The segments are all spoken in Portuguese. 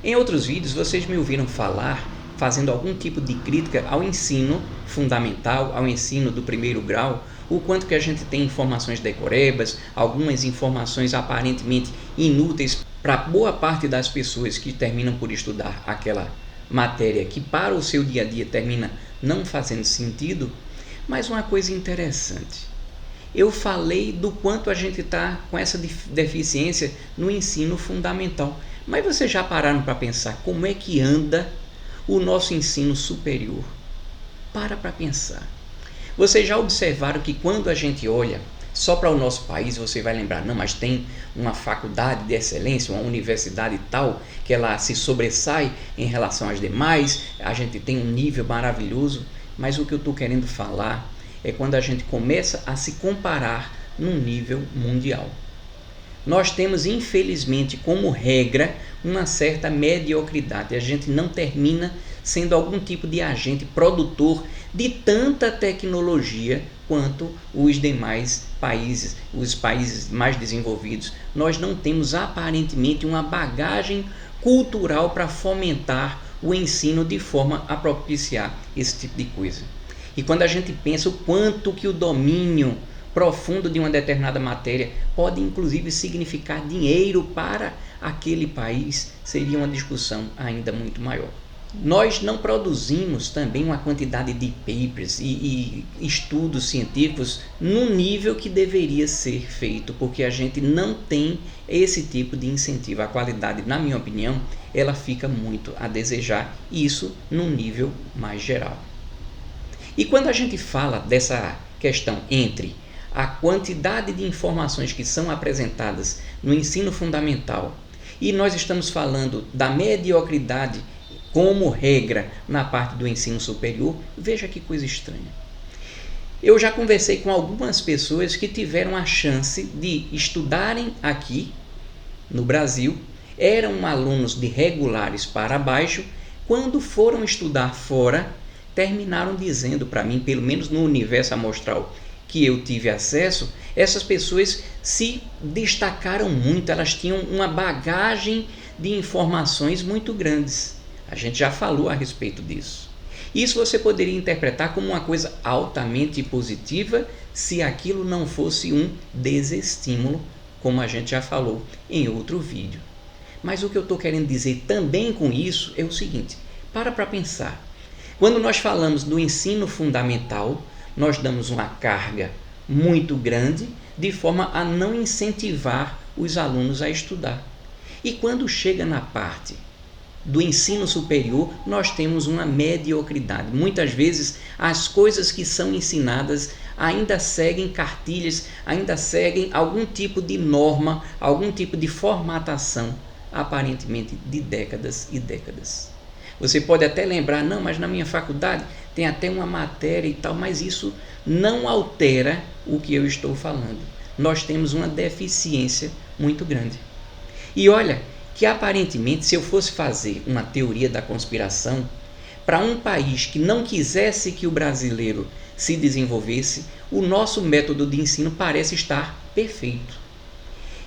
Em outros vídeos vocês me ouviram falar fazendo algum tipo de crítica ao ensino fundamental, ao ensino do primeiro grau, o quanto que a gente tem informações decorebas, algumas informações aparentemente inúteis para boa parte das pessoas que terminam por estudar aquela matéria que para o seu dia a dia termina não fazendo sentido. Mas uma coisa interessante, eu falei do quanto a gente está com essa deficiência no ensino fundamental. Mas vocês já pararam para pensar como é que anda o nosso ensino superior? Para pensar. Vocês já observaram que quando a gente olha só para o nosso país, você vai lembrar, não, mas tem uma faculdade de excelência, uma universidade tal, que ela se sobressai em relação às demais, a gente tem um nível maravilhoso. Mas o que eu estou querendo falar é quando a gente começa a se comparar num nível mundial. Nós temos, infelizmente, como regra, uma certa mediocridade. A gente não termina sendo algum tipo de agente produtor de tanta tecnologia quanto os demais países, os países mais desenvolvidos. Nós não temos aparentemente uma bagagem cultural para fomentar o ensino de forma a propiciar esse tipo de coisa. E quando a gente pensa o quanto que o domínio profundo de uma determinada matéria pode inclusive significar dinheiro para aquele país, seria uma discussão ainda muito maior. Nós não produzimos também uma quantidade de papers e estudos científicos no nível que deveria ser feito, porque a gente não tem esse tipo de incentivo. A qualidade, na minha opinião, ela fica muito a desejar, isso num nível mais geral. E quando a gente fala dessa questão entre a quantidade de informações que são apresentadas no ensino fundamental e nós estamos falando da mediocridade como regra na parte do ensino superior, veja que coisa estranha. Eu já conversei com algumas pessoas que tiveram a chance de estudarem aqui no Brasil, eram alunos de regulares para baixo, quando foram estudar fora, terminaram dizendo para mim, pelo menos no universo amostral que eu tive acesso, essas pessoas se destacaram muito, elas tinham uma bagagem de informações muito grandes. A gente já falou a respeito disso. Isso você poderia interpretar como uma coisa altamente positiva se aquilo não fosse um desestímulo, como a gente já falou em outro vídeo. Mas o que eu estou querendo dizer também com isso é o seguinte, para pensar. Quando nós falamos do ensino fundamental, nós damos uma carga muito grande de forma a não incentivar os alunos a estudar. E quando chega na parte do ensino superior, nós temos uma mediocridade. Muitas vezes as coisas que são ensinadas ainda seguem cartilhas, ainda seguem algum tipo de norma, algum tipo de formatação, aparentemente de décadas e décadas. Você pode até lembrar, não, mas na minha faculdade tem até uma matéria e tal, mas isso não altera o que eu estou falando. Nós temos uma deficiência muito grande. E olha, que aparentemente, se eu fosse fazer uma teoria da conspiração, para um país que não quisesse que o brasileiro se desenvolvesse, o nosso método de ensino parece estar perfeito.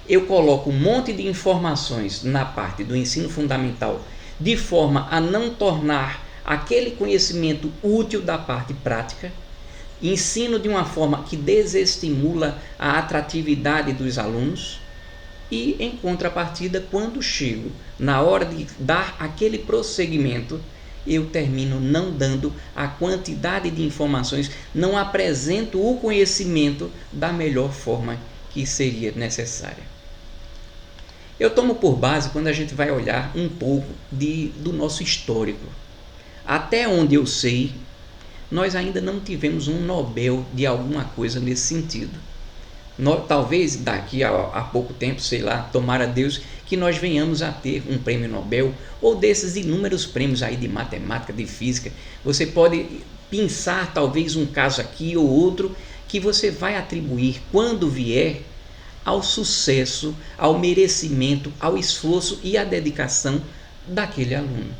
Eu coloco um monte de informações na parte do ensino fundamental, de forma a não tornar aquele conhecimento útil da parte prática, ensino de uma forma que desestimula a atratividade dos alunos, e em contrapartida, quando chego na hora de dar aquele prosseguimento, eu termino não dando a quantidade de informações, não apresento o conhecimento da melhor forma que seria necessária. Eu tomo por base quando a gente vai olhar um pouco do nosso histórico. Até onde eu sei, nós ainda não tivemos um Nobel de alguma coisa nesse sentido. Talvez daqui a pouco tempo, sei lá, tomara Deus, que nós venhamos a ter um prêmio Nobel ou desses inúmeros prêmios aí de matemática, de física. Você pode pensar talvez um caso aqui ou outro que você vai atribuir, quando vier, ao sucesso, ao merecimento, ao esforço e à dedicação daquele aluno.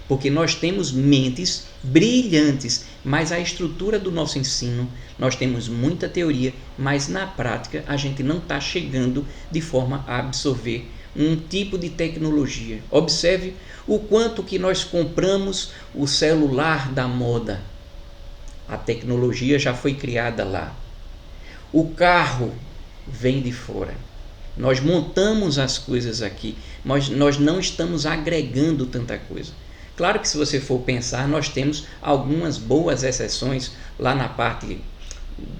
Porque nós temos mentes brilhantes, mas a estrutura do nosso ensino, nós temos muita teoria, mas na prática a gente não está chegando de forma a absorver um tipo de tecnologia. Observe O quanto que nós compramos o celular da moda. A tecnologia já foi criada lá. O carro vem de fora. Nós montamos as coisas aqui, mas nós não estamos agregando tanta coisa. Claro que se você for pensar, nós temos algumas boas exceções lá na parte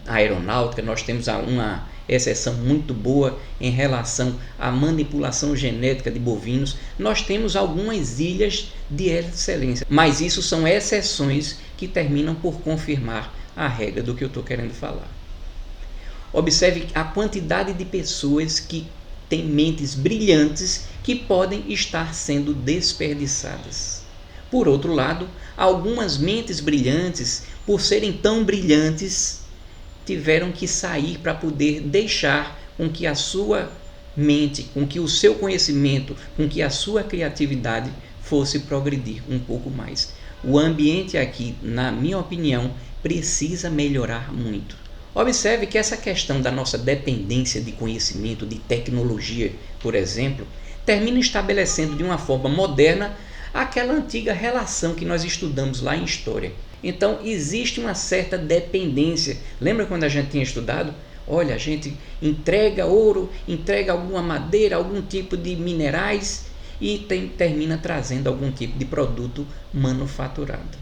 aeronáutica, nós temos uma exceção muito boa em relação à manipulação genética de bovinos. Nós temos algumas ilhas de excelência, mas isso são exceções que terminam por confirmar a regra do que eu estou querendo falar. Observe a quantidade de pessoas que têm mentes brilhantes que podem estar sendo desperdiçadas. Por outro lado, algumas mentes brilhantes, por serem tão brilhantes, tiveram que sair para poder deixar com que a sua mente, com que o seu conhecimento, com que a sua criatividade fosse progredir um pouco mais. O ambiente aqui, na minha opinião, precisa melhorar muito. Observe que essa questão da nossa dependência de conhecimento, de tecnologia, por exemplo, termina estabelecendo de uma forma moderna aquela antiga relação que nós estudamos lá em História. Então, existe uma certa dependência. Lembra quando a gente tinha estudado? Olha, a gente entrega ouro, entrega alguma madeira, algum tipo de minerais e termina trazendo algum tipo de produto manufaturado.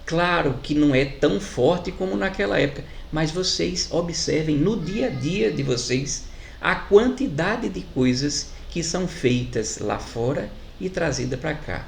Claro que não é tão forte como naquela época, mas vocês observem no dia a dia de vocês a quantidade de coisas que são feitas lá fora e trazida para cá.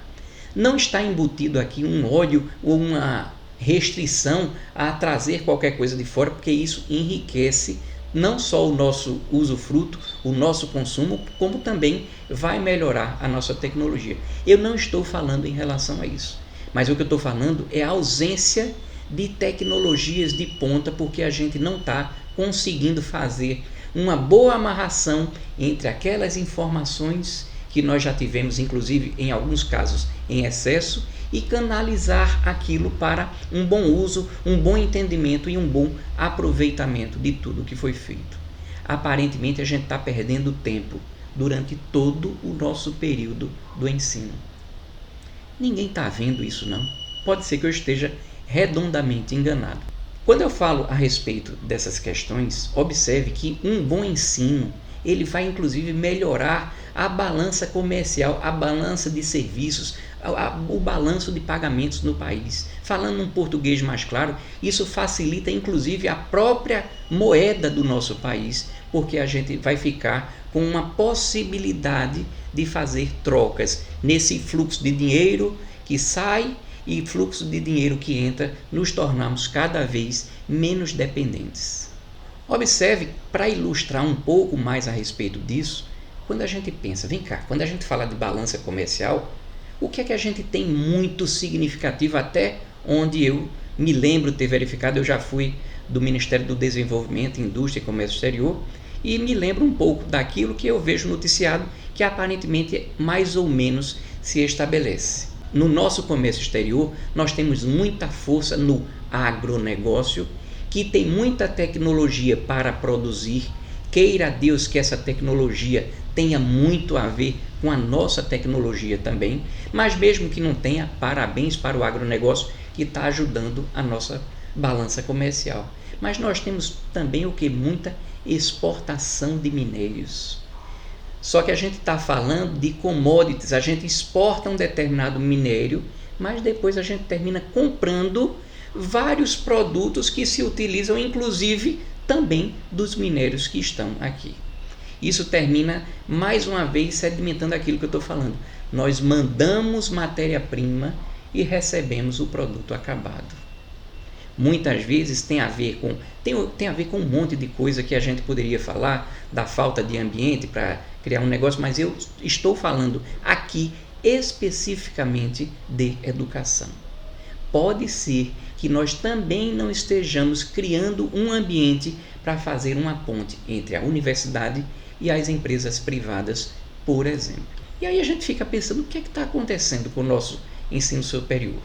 Não está embutido aqui um ódio ou uma restrição a trazer qualquer coisa de fora, porque isso enriquece não só o nosso usufruto, o nosso consumo, como também vai melhorar a nossa tecnologia. Eu não estou falando em relação a isso, mas o que eu estou falando é a ausência de tecnologias de ponta, porque a gente não está conseguindo fazer uma boa amarração entre aquelas informações que nós já tivemos, inclusive em alguns casos em excesso, e canalizar aquilo para um bom uso, um bom entendimento e um bom aproveitamento de tudo que foi feito. Aparentemente a gente está perdendo tempo durante todo o nosso período do ensino. Ninguém está vendo isso, não. Pode ser que eu esteja redondamente enganado. Quando eu falo a respeito dessas questões, observe que um bom ensino ele vai inclusive melhorar a balança comercial, a balança de serviços, o balanço de pagamentos no país. Falando um português mais claro, isso facilita inclusive a própria moeda do nosso país, porque a gente vai ficar com uma possibilidade de fazer trocas nesse fluxo de dinheiro que sai e fluxo de dinheiro que entra, nos tornamos cada vez menos dependentes. Observe, para ilustrar um pouco mais a respeito disso, quando a gente pensa, vem cá, quando a gente fala de balança comercial, o que é que a gente tem muito significativo, até onde eu me lembro ter verificado? Eu já fui do Ministério do Desenvolvimento, Indústria e Comércio Exterior e me lembro um pouco daquilo que eu vejo noticiado, que aparentemente mais ou menos se estabelece. No nosso comércio exterior, nós temos muita força no agronegócio, que tem muita tecnologia para produzir. Queira Deus que essa tecnologia tenha muito a ver com a nossa tecnologia também, mas mesmo que não tenha, parabéns para o agronegócio que está ajudando a nossa balança comercial. Mas nós temos também o que? Muita exportação de minérios. Só que a gente está falando de commodities, a gente exporta um determinado minério, mas depois a gente termina comprando vários produtos que se utilizam, inclusive também dos minérios que estão aqui. Isso termina, mais uma vez, sedimentando aquilo que eu estou falando. Nós mandamos matéria-prima e recebemos o produto acabado. Muitas vezes tem a ver com um monte de coisa que a gente poderia falar, da falta de ambiente para criar um negócio, mas eu estou falando aqui especificamente de educação. Pode ser que nós também não estejamos criando um ambiente para fazer uma ponte entre a universidade e as empresas privadas, por exemplo. E aí a gente fica pensando o que é que está acontecendo com o nosso ensino superior.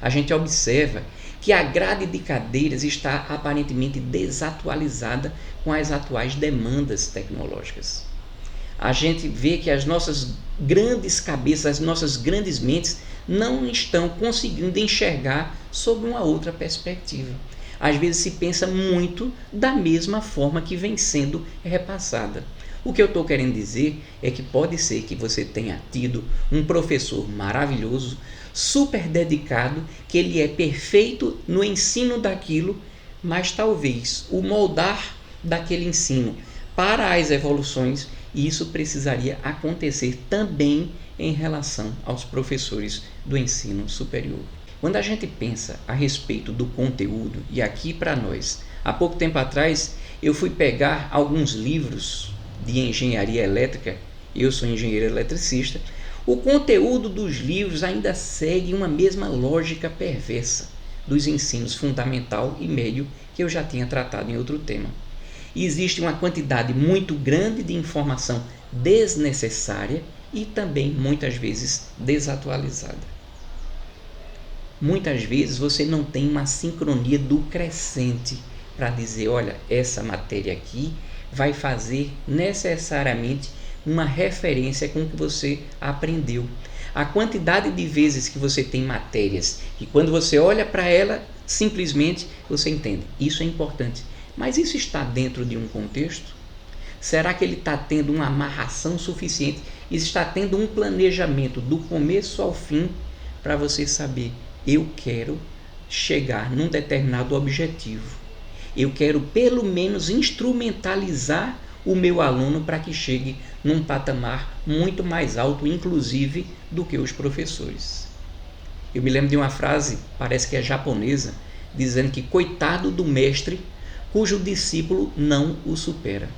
A gente observa que a grade de cadeiras está aparentemente desatualizada com as atuais demandas tecnológicas. a gente vê que as nossas grandes cabeças, as nossas grandes mentes não estão conseguindo enxergar sob uma outra perspectiva. Às vezes se pensa muito da mesma forma que vem sendo repassada. O que eu estou querendo dizer é que pode ser que você tenha tido um professor maravilhoso, super dedicado, que ele é perfeito no ensino daquilo, mas talvez o moldar daquele ensino para as evoluções, isso precisaria acontecer também em relação aos professores do ensino superior. Quando a gente pensa a respeito do conteúdo, e aqui para nós, há pouco tempo atrás eu fui pegar alguns livros de engenharia elétrica, eu sou engenheiro eletricista, o conteúdo dos livros ainda segue uma mesma lógica perversa dos ensinos fundamental e médio que eu já tinha tratado em outro tema. E existe uma quantidade muito grande de informação desnecessária e também muitas vezes desatualizada. Muitas vezes você não tem uma sincronia do crescente para dizer, olha, essa matéria aqui vai fazer necessariamente uma referência com o que você aprendeu. A quantidade de vezes que você tem matérias e quando você olha para ela, simplesmente você entende, isso é importante. Mas isso está dentro de um contexto? Será que ele está tendo uma amarração suficiente? Está tendo um planejamento do começo ao fim para você saber, eu quero chegar num determinado objetivo. Eu quero pelo menos instrumentalizar o meu aluno para que chegue num patamar muito mais alto, inclusive, do que os professores. Eu me lembro de uma frase, parece que é japonesa, dizendo que coitado do mestre cujo discípulo não o supera.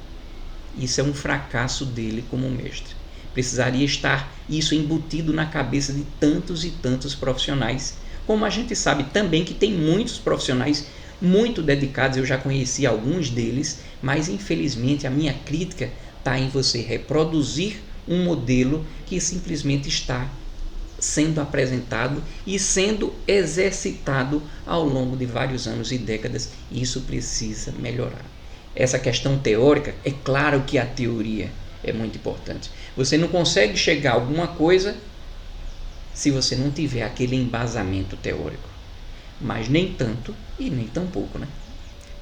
Isso é um fracasso dele como mestre. Precisaria estar isso embutido na cabeça de tantos e tantos profissionais. Como a gente sabe também que tem muitos profissionais muito dedicados, eu já conheci alguns deles, mas infelizmente a minha crítica está em você reproduzir um modelo que simplesmente está sendo apresentado e sendo exercitado ao longo de vários anos e décadas, e isso precisa melhorar. Essa questão teórica, é claro que a teoria é muito importante. Você não consegue chegar a alguma coisa se você não tiver aquele embasamento teórico. Mas nem tanto e nem tão pouco, né?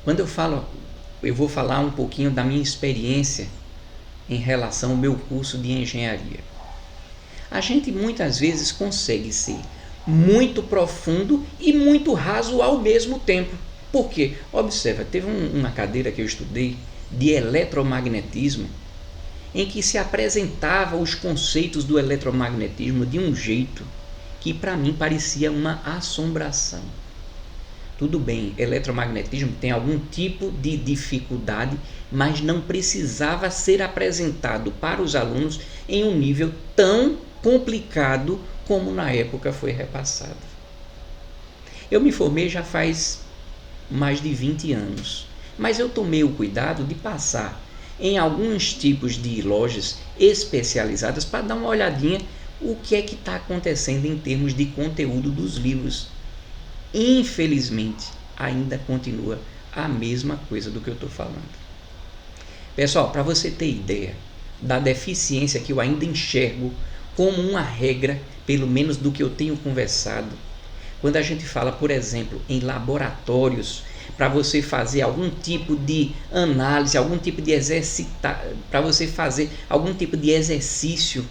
Quando eu vou falar um pouquinho da minha experiência em relação ao meu curso de engenharia. A gente muitas vezes consegue ser muito profundo e muito raso ao mesmo tempo. Por quê? Observa, teve uma cadeira que eu estudei de eletromagnetismo em que se apresentava os conceitos do eletromagnetismo de um jeito que para mim parecia uma assombração. Tudo bem, eletromagnetismo tem algum tipo de dificuldade, mas não precisava ser apresentado para os alunos em um nível tão complicado como na época foi repassado. Eu me formei já faz mais de 20 anos, mas eu tomei o cuidado de passar em alguns tipos de lojas especializadas para dar uma olhadinha o que é que está acontecendo em termos de conteúdo dos livros. Infelizmente, ainda continua a mesma coisa do que eu estou falando. Pessoal, para você ter ideia da deficiência que eu ainda enxergo como uma regra, pelo menos do que eu tenho conversado, quando a gente fala, por exemplo, em laboratórios, para você fazer algum tipo de análise, algum tipo de para você fazer algum tipo de exercício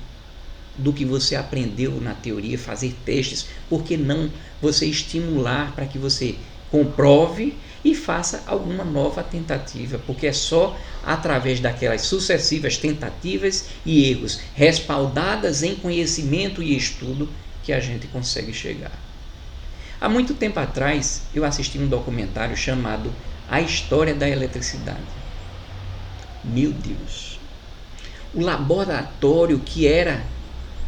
do que você aprendeu na teoria, fazer testes, por que não você estimular para que você comprove e faça alguma nova tentativa, porque é só através daquelas sucessivas tentativas e erros respaldadas em conhecimento e estudo que a gente consegue chegar. Há muito tempo atrás eu assisti um documentário chamado A História da Eletricidade. Meu Deus! O laboratório que era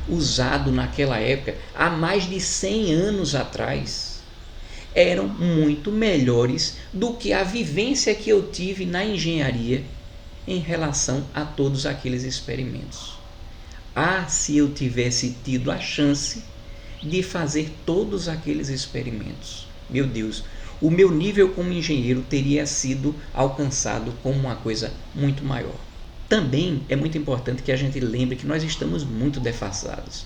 usado naquela época, há mais de 100 anos atrás, eram muito melhores do que a vivência que eu tive na engenharia em relação a todos aqueles experimentos. Se eu tivesse tido a chance de fazer todos aqueles experimentos, meu Deus, o meu nível como engenheiro teria sido alcançado como uma coisa muito maior. Também é muito importante que a gente lembre que nós estamos muito defasados.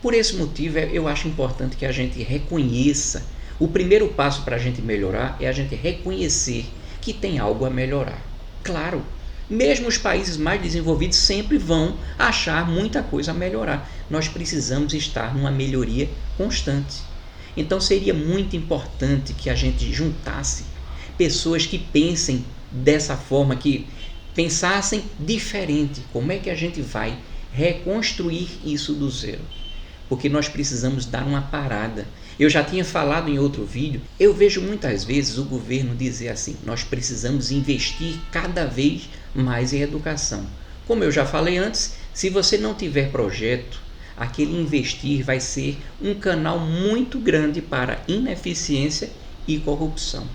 Por esse motivo, eu acho importante que a gente reconheça. O primeiro passo para a gente melhorar é a gente reconhecer que tem algo a melhorar. Claro, mesmo os países mais desenvolvidos sempre vão achar muita coisa a melhorar. Nós precisamos estar numa melhoria constante. Então seria muito importante que a gente juntasse pessoas que pensem dessa forma, que pensassem diferente. Como é que a gente vai reconstruir isso do zero? Porque nós precisamos dar uma parada. Eu já tinha falado em outro vídeo, eu vejo muitas vezes o governo dizer assim: nós precisamos investir cada vez mais em educação. Como eu já falei antes, se você não tiver projeto, aquele investir vai ser um canal muito grande para ineficiência e corrupção.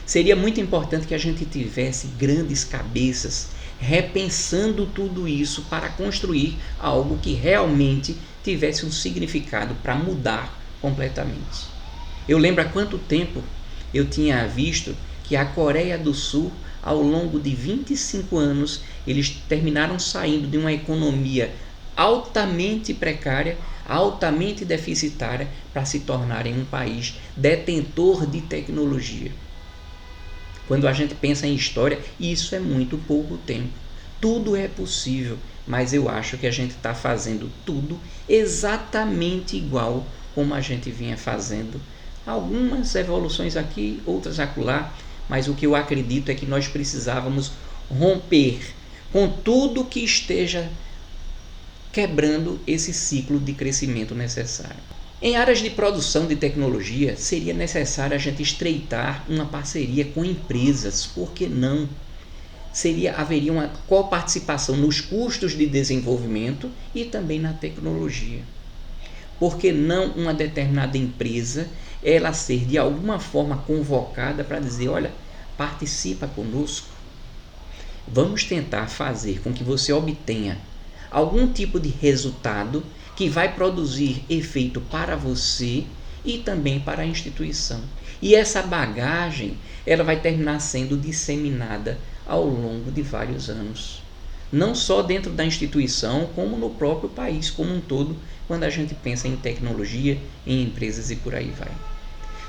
Seria muito importante que a gente tivesse grandes cabeças repensando tudo isso para construir algo que realmente tivesse um significado para mudar completamente. Eu lembro há quanto tempo eu tinha visto que a Coreia do Sul, ao longo de 25 anos, eles terminaram saindo de uma economia altamente precária, altamente deficitária, para se tornarem um país detentor de tecnologia. Quando a gente pensa em história, isso é muito pouco tempo. Tudo é possível, mas eu acho que a gente está fazendo tudo exatamente igual como a gente vinha fazendo. Algumas evoluções aqui, outras acolá, mas o que eu acredito é que nós precisávamos romper com tudo que esteja quebrando esse ciclo de crescimento necessário. Em áreas de produção de tecnologia, seria necessário a gente estreitar uma parceria com empresas, por que não? Haveria uma coparticipação nos custos de desenvolvimento e também na tecnologia. Por que não uma determinada empresa, ela ser de alguma forma convocada para dizer: olha, participa conosco, vamos tentar fazer com que você obtenha algum tipo de resultado que vai produzir efeito para você e também para a instituição. E essa bagagem, ela vai terminar sendo disseminada ao longo de vários anos. Não só dentro da instituição, como no próprio país como um todo, quando a gente pensa em tecnologia, em empresas e por aí vai.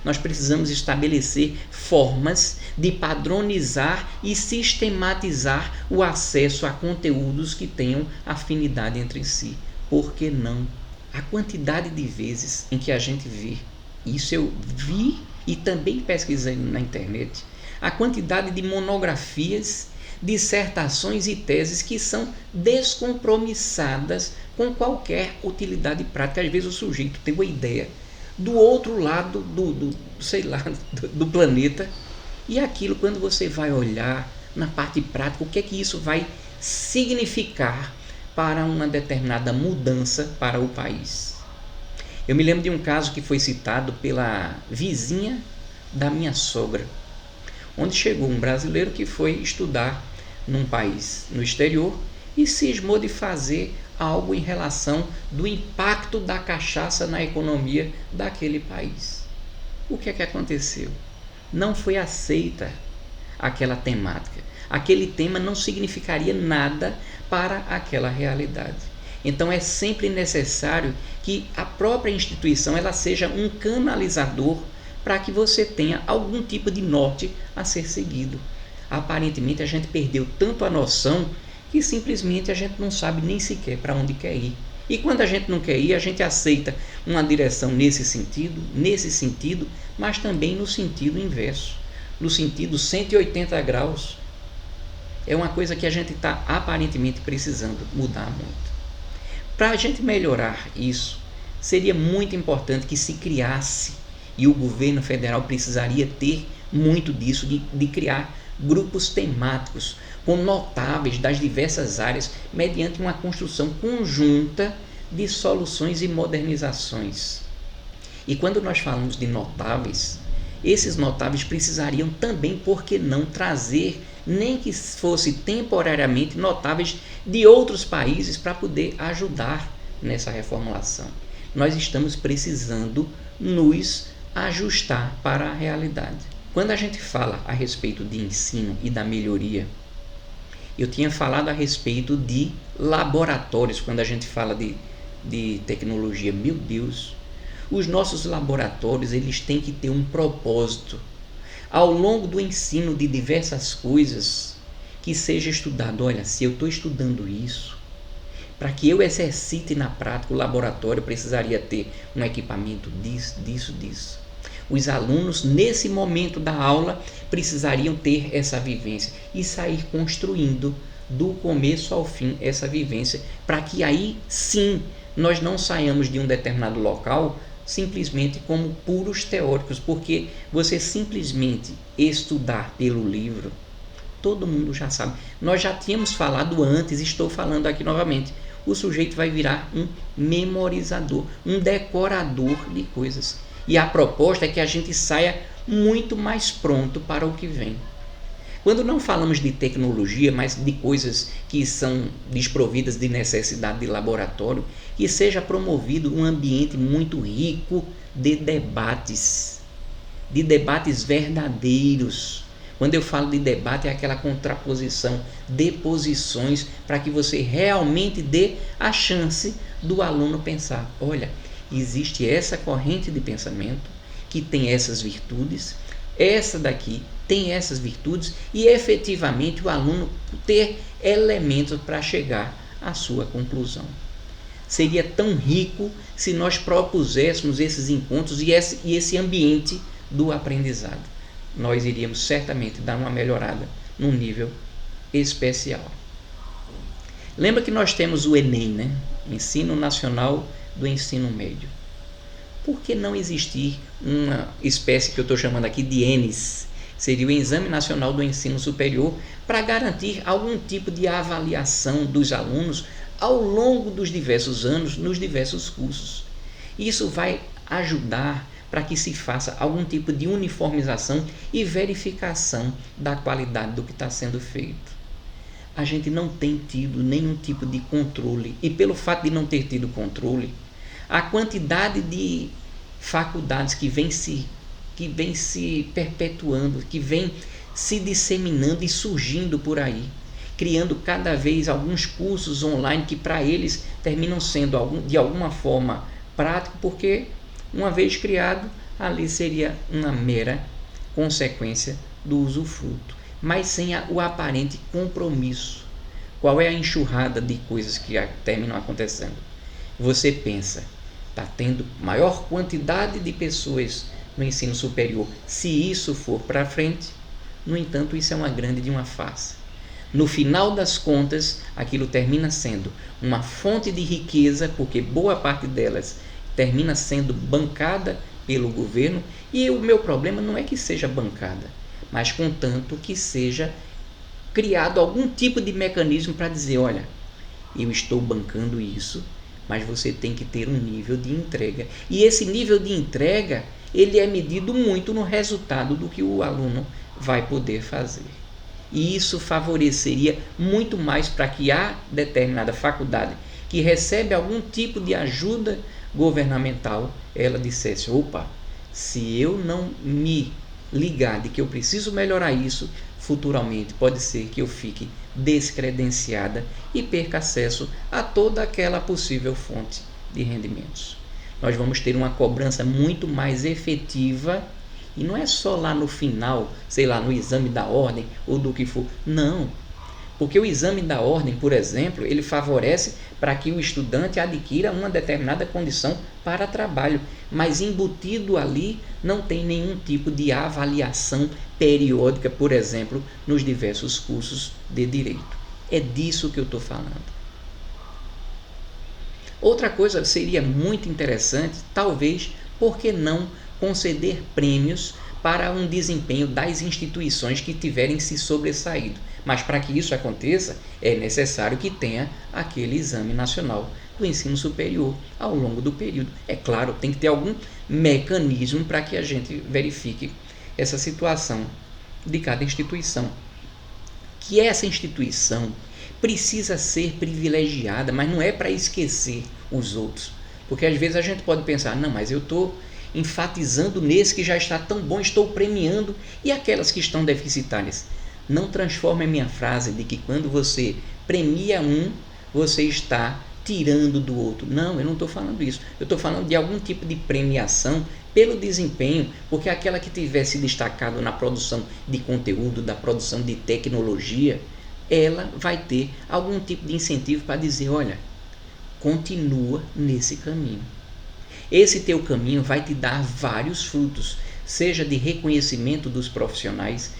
Nós precisamos estabelecer formas de padronizar e sistematizar o acesso a conteúdos que tenham afinidade entre si. Por que não? A quantidade de vezes em que a gente vê, isso eu vi e também pesquisei na internet, a quantidade de monografias, dissertações e teses que são descompromissadas com qualquer utilidade prática. Às vezes o sujeito tem uma ideia do outro lado do planeta, e aquilo, quando você vai olhar na parte prática, o que é que isso vai significar para uma determinada mudança para o país. Eu me lembro de um caso que foi citado pela vizinha da minha sogra, onde chegou um brasileiro que foi estudar num país no exterior e cismou de fazer algo em relação do impacto da cachaça na economia daquele país. O que é que aconteceu? Não foi aceita aquela temática. Aquele tema não significaria nada para aquela realidade. Então é sempre necessário que a própria instituição ela seja um canalizador para que você tenha algum tipo de norte a ser seguido. Aparentemente a gente perdeu tanto a noção que simplesmente a gente não sabe nem sequer para onde quer ir. E quando a gente não quer ir, a gente aceita uma direção nesse sentido, mas também no sentido inverso, no sentido 180 graus. É uma coisa que a gente está aparentemente precisando mudar muito. Para a gente melhorar isso, seria muito importante que se criasse, e o governo federal precisaria ter muito disso, de criar grupos temáticos com notáveis das diversas áreas, mediante uma construção conjunta de soluções e modernizações. E quando nós falamos de notáveis, esses notáveis precisariam também, por que não, trazer, nem que fosse temporariamente, notáveis de outros países para poder ajudar nessa reformulação. Nós estamos precisando nos ajustar para a realidade. Quando a gente fala a respeito de ensino e da melhoria, Eu tinha falado a respeito de laboratórios, quando a gente fala de tecnologia. Meu Deus, os nossos laboratórios, eles têm que ter um propósito. Ao longo do ensino de diversas coisas, que seja estudado, olha, se eu estou estudando isso, para que eu exercite na prática, o laboratório precisaria ter um equipamento disso. Os alunos, nesse momento da aula, precisariam ter essa vivência e sair construindo do começo ao fim essa vivência, para que aí sim nós não saiamos de um determinado local simplesmente como puros teóricos, porque você simplesmente estudar pelo livro, todo mundo já sabe. Nós já tínhamos falado antes, estou falando aqui novamente. O sujeito vai virar um memorizador, um decorador de coisas. E a proposta é que a gente saia muito mais pronto para o que vem. Quando não falamos de tecnologia, mas de coisas que são desprovidas de necessidade de laboratório, que seja promovido um ambiente muito rico de debates verdadeiros. Quando eu falo de debate, é aquela contraposição de posições para que você realmente dê a chance do aluno pensar, olha, existe essa corrente de pensamento que tem essas virtudes, essa daqui tem essas virtudes, e efetivamente o aluno ter elementos para chegar à sua conclusão. Seria tão rico se nós propuséssemos esses encontros e esse ambiente do aprendizado. Nós iríamos certamente dar uma melhorada num nível especial. Lembra que nós temos o Enem, né? Ensino Nacional do Ensino Médio. Por que não existir uma espécie que eu estou chamando aqui de ENES? Seria o Exame Nacional do Ensino Superior, para garantir algum tipo de avaliação dos alunos ao longo dos diversos anos, nos diversos cursos. Isso vai ajudar para que se faça algum tipo de uniformização e verificação da qualidade do que está sendo feito. A gente não tem tido nenhum tipo de controle, e pelo fato de não ter tido controle, a quantidade de faculdades que vem se perpetuando, que vem se disseminando e surgindo por aí, criando cada vez alguns cursos online que para eles terminam sendo de alguma forma prático, porque uma vez criado, ali seria uma mera consequência do usufruto, mas sem o aparente compromisso. Qual é a enxurrada de coisas que terminam acontecendo? Você pensa, está tendo maior quantidade de pessoas no ensino superior, se isso for para frente. No entanto, isso é uma grande de uma farsa. No final das contas, aquilo termina sendo uma fonte de riqueza, porque boa parte delas termina sendo bancada pelo governo, e o meu problema não é que seja bancada, mas contanto que seja criado algum tipo de mecanismo para dizer, olha, eu estou bancando isso, mas você tem que ter um nível de entrega. E esse nível de entrega, ele é medido muito no resultado do que o aluno vai poder fazer. E isso favoreceria muito mais para que a determinada faculdade que recebe algum tipo de ajuda governamental, ela dissesse, opa, se eu não me ligar de que eu preciso melhorar isso, futuramente pode ser que eu fique descredenciada e perca acesso a toda aquela possível fonte de rendimentos. Nós vamos ter uma cobrança muito mais efetiva, e não é só lá no final, sei lá, no exame da ordem ou do que for, não. Porque o exame da ordem, por exemplo, ele favorece para que o estudante adquira uma determinada condição para trabalho, mas embutido ali não tem nenhum tipo de avaliação periódica, por exemplo, nos diversos cursos de direito. É disso que eu estou falando. Outra coisa seria muito interessante, talvez, por que não conceder prêmios para um desempenho das instituições que tiverem se sobressaído. Mas para que isso aconteça, é necessário que tenha aquele exame nacional do ensino superior ao longo do período. É claro, tem que ter algum mecanismo para que a gente verifique essa situação de cada instituição. Que essa instituição precisa ser privilegiada, mas não é para esquecer os outros. Porque às vezes a gente pode pensar, não, mas eu estou enfatizando nesse que já está tão bom, estou premiando, e aquelas que estão deficitárias? Não transforme a minha frase de que quando você premia um, você está tirando do outro. Não, eu não estou falando isso. Eu estou falando de algum tipo de premiação pelo desempenho, porque aquela que tivesse destacado na produção de conteúdo, da produção de tecnologia, ela vai ter algum tipo de incentivo para dizer, olha, continua nesse caminho. Esse teu caminho vai te dar vários frutos, seja de reconhecimento dos profissionais,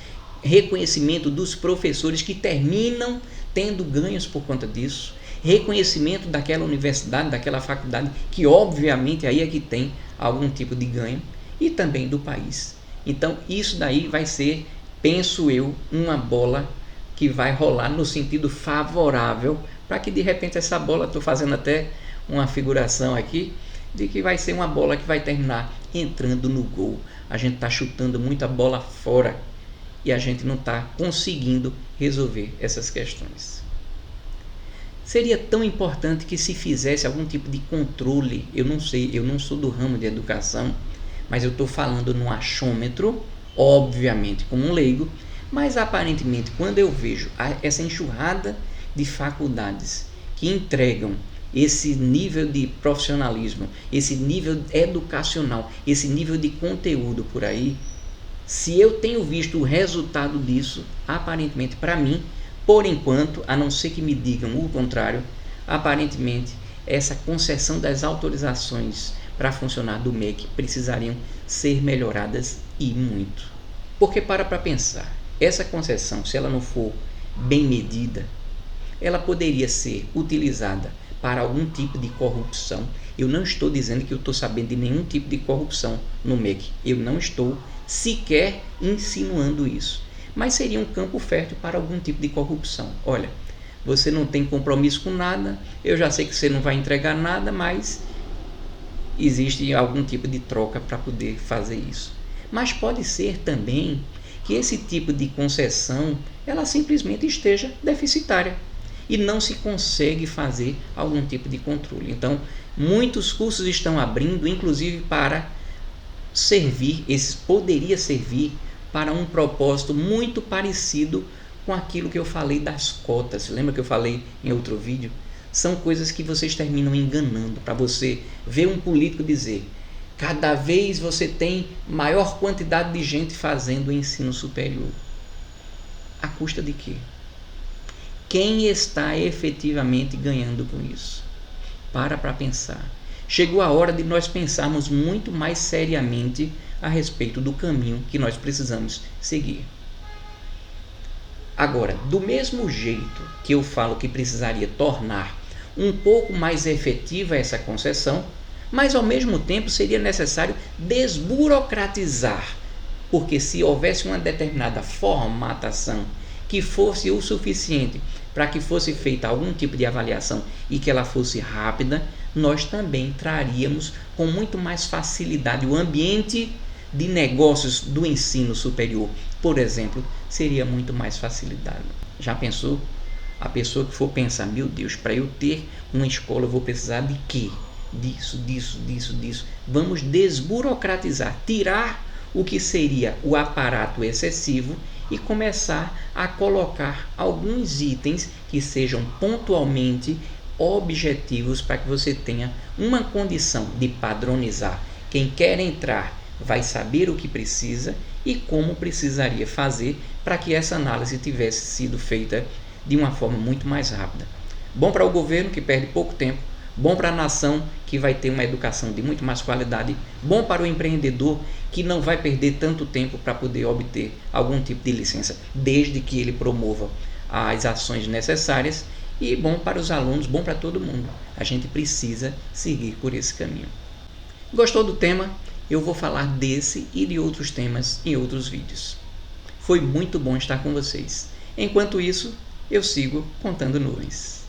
reconhecimento dos professores que terminam tendo ganhos por conta disso, reconhecimento daquela universidade, daquela faculdade, que obviamente aí é que tem algum tipo de ganho, e também do país. Então isso daí vai ser, penso eu, uma bola que vai rolar no sentido favorável, para que de repente essa bola, estou fazendo até uma figuração aqui, de que vai ser uma bola que vai terminar entrando no gol. A gente está chutando muita bola fora e a gente não está conseguindo resolver essas questões. Seria tão importante que se fizesse algum tipo de controle. Eu não sei, eu não sou do ramo de educação, mas eu estou falando no achômetro, obviamente como um leigo, mas aparentemente quando eu vejo essa enxurrada de faculdades que entregam esse nível de profissionalismo, esse nível educacional, esse nível de conteúdo por aí, se eu tenho visto o resultado disso, aparentemente para mim, por enquanto, a não ser que me digam o contrário, aparentemente essa concessão das autorizações para funcionar do MEC precisariam ser melhoradas e muito. Porque para pensar, essa concessão, se ela não for bem medida, ela poderia ser utilizada para algum tipo de corrupção. Eu não estou dizendo que eu estou sabendo de nenhum tipo de corrupção no MEC. Eu não estou sequer insinuando isso. Mas seria um campo fértil para algum tipo de corrupção. Olha, você não tem compromisso com nada, eu já sei que você não vai entregar nada, mas existe algum tipo de troca para poder fazer isso. Mas pode ser também que esse tipo de concessão, ela simplesmente esteja deficitária e não se consegue fazer algum tipo de controle. Então, muitos cursos estão abrindo, inclusive para servir, poderia servir para um propósito muito parecido com aquilo que eu falei das cotas. Lembra que eu falei em outro vídeo? São coisas que vocês terminam enganando, para você ver um político dizer, cada vez você tem maior quantidade de gente fazendo o ensino superior. À custa de quê? Quem está efetivamente ganhando com isso? Para pensar. Chegou a hora de nós pensarmos muito mais seriamente a respeito do caminho que nós precisamos seguir. Agora, do mesmo jeito que eu falo que precisaria tornar um pouco mais efetiva essa concessão, mas ao mesmo tempo seria necessário desburocratizar, porque se houvesse uma determinada formatação que fosse o suficiente para que fosse feita algum tipo de avaliação e que ela fosse rápida, nós também traríamos com muito mais facilidade o ambiente de negócios do ensino superior, por exemplo, seria muito mais facilitado. Já pensou? A pessoa que for pensar, meu Deus, para eu ter uma escola eu vou precisar de quê? Disso. Vamos desburocratizar, tirar o que seria o aparato excessivo e começar a colocar alguns itens que sejam pontualmente objetivos para que você tenha uma condição de padronizar. Quem quer entrar vai saber o que precisa e como precisaria fazer para que essa análise tivesse sido feita de uma forma muito mais rápida. Bom para o governo, que perde pouco tempo, bom para a nação, que vai ter uma educação de muito mais qualidade, bom para o empreendedor, que não vai perder tanto tempo para poder obter algum tipo de licença, desde que ele promova as ações necessárias, e bom para os alunos, bom para todo mundo. A gente precisa seguir por esse caminho. Gostou do tema? Eu vou falar desse e de outros temas em outros vídeos. Foi muito bom estar com vocês. Enquanto isso, eu sigo contando nuvens.